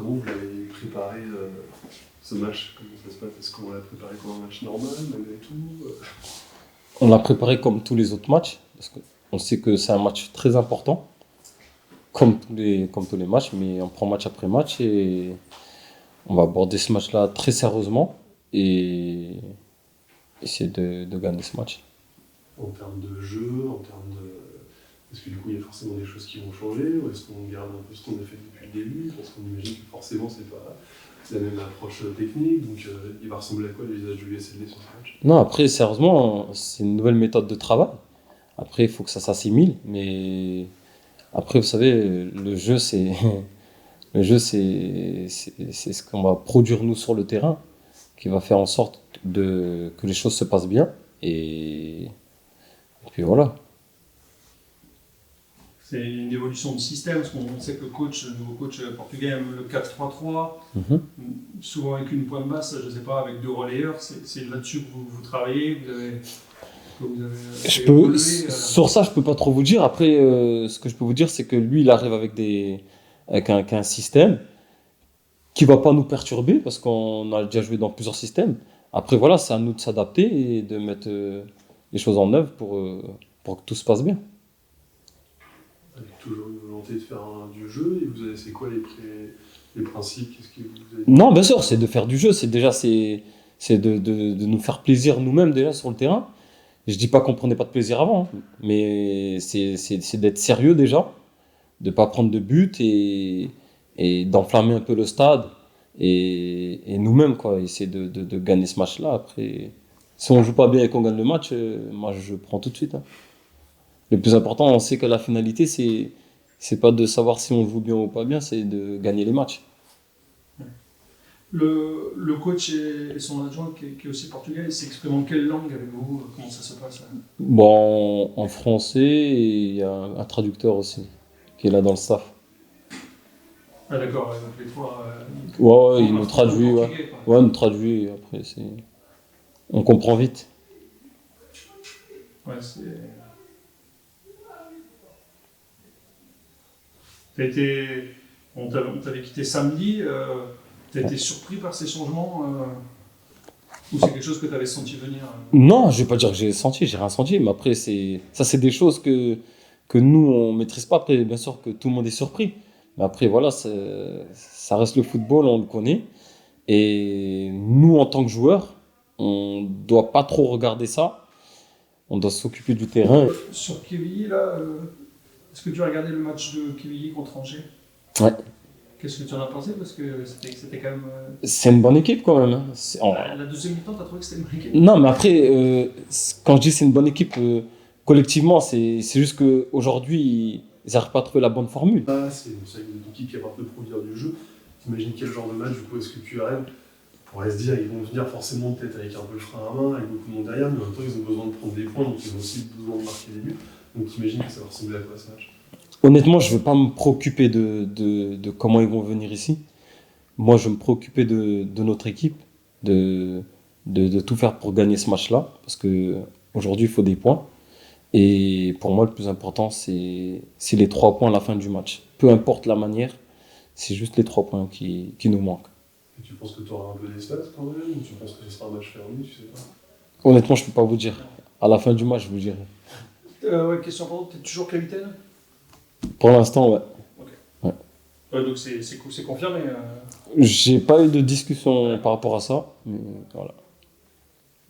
comment vous l'avez préparé ce match? Comment ça se passe? Est-ce qu'on l'a préparé comme un match normal malgré tout? On l'a préparé comme tous les autres matchs, parce qu'on sait que c'est un match très important, comme tous les matchs, mais on prend match après match et on va aborder ce match-là très sérieusement et essayer de gagner ce match. En termes de jeu, en termes de... Est-ce que du coup il y a forcément des choses qui vont changer ou est-ce qu'on garde un peu ce qu'on a fait depuis le début? Parce qu'on imagine que forcément c'est pas la même approche technique, donc il va ressembler à quoi le visage du USLD sur ce match? Non, après, sérieusement, c'est une nouvelle méthode de travail. Après, il faut que ça s'assimile, mais après, vous savez, le jeu, c'est le jeu, c'est ce qu'on va produire nous sur le terrain, qui va faire en sorte que les choses se passent bien. Et puis voilà. C'est une évolution de système, parce qu'on sait que le nouveau coach portugais aime le 4-3-3, Mhm. souvent avec une pointe basse, je ne sais pas, avec deux relayeurs. C'est là-dessus que vous travaillez, que vous avez fait évoluer, Sur ça, je peux pas trop vous dire. Après, ce que je peux vous dire, c'est que lui, il arrive avec un système qui va pas nous perturber parce qu'on a déjà joué dans plusieurs systèmes. Après, voilà, c'est à nous de s'adapter et de mettre les choses en œuvre pour que tout se passe bien. Avec toujours une volonté de faire du jeu, et vous avez c'est quoi les principes? Qu'est-ce que vous avez... Non, bien sûr, c'est de faire du jeu. C'est de nous faire plaisir nous-mêmes déjà sur le terrain. Je dis pas qu'on prenait pas de plaisir avant, hein, mais c'est d'être sérieux déjà, de pas prendre de but et d'enflammer un peu le stade et nous-mêmes quoi, essayer de gagner ce match-là. Après, si on joue pas bien et qu'on gagne le match, moi je prends tout de suite, hein. Le plus important, on sait que la finalité, c'est pas de savoir si on joue bien ou pas bien, c'est de gagner les matchs. le coach et son adjoint, qui est aussi portugais, il s'exprime en quelle langue avec vous? Comment ça se passe? Bon, en français, et il y a un traducteur aussi qui est là dans le staff. Ah d'accord, ouais, donc les trois... Ouais, ouais, il en nous traduit, ouais. portugais, quoi. Ouais, il nous traduit, et après, on comprend vite. Ouais, c'est... T'as été... on t'avait quitté samedi, t'as été surpris par ces changements ou c'est quelque chose que t'avais senti venir? Non, je vais pas dire que j'ai rien senti, mais après, c'est des choses que nous, on maîtrise pas. Après, bien sûr que tout le monde est surpris. Mais après, voilà, ça reste le football, on le connaît. Et nous, en tant que joueurs, on doit pas trop regarder ça. On doit s'occuper du terrain. Sur Quevilly, là, est-ce que tu as regardé le match de Quevilly contre Angers? Ouais. Qu'est-ce que tu en as pensé? Parce que c'était quand même... C'est une bonne équipe quand même, hein. La deuxième mi-temps, t'as trouvé que c'était une bonne équipe? Non, mais après, quand je dis c'est une bonne équipe, collectivement, c'est juste qu'aujourd'hui, ils n'arrivent pas à trouver la bonne formule. Ah, c'est une équipe qui apporte de produire du jeu. T'imagines quel genre de match du coup est-ce que tu arrives? On pourrait se dire ils vont venir forcément peut-être avec un peu le frein à main, avec beaucoup de monde derrière, mais en même temps ils ont besoin de prendre des points, donc ils ont aussi besoin de marquer des buts. Donc t'imagines que ça va ressembler à quoi ce match? Honnêtement, je ne veux pas me préoccuper de comment ils vont venir ici. Moi, je veux me préoccuper de notre équipe, de tout faire pour gagner ce match-là, parce qu'aujourd'hui, il faut des points. Et pour moi, le plus important, c'est les 3 points à la fin du match. Peu importe la manière, c'est juste les 3 points qui nous manquent. Et tu penses que tu auras un peu d'espace quand même? Ou tu penses que ce sera un match fermé? Tu sais pas. Honnêtement, je ne peux pas vous dire. À la fin du match, je vous dirai. Ouais, question importante, t'es toujours capitaine? Pour l'instant, ouais. Ouais, donc c'est confirmé. J'ai pas eu de discussion par rapport à ça, mais voilà.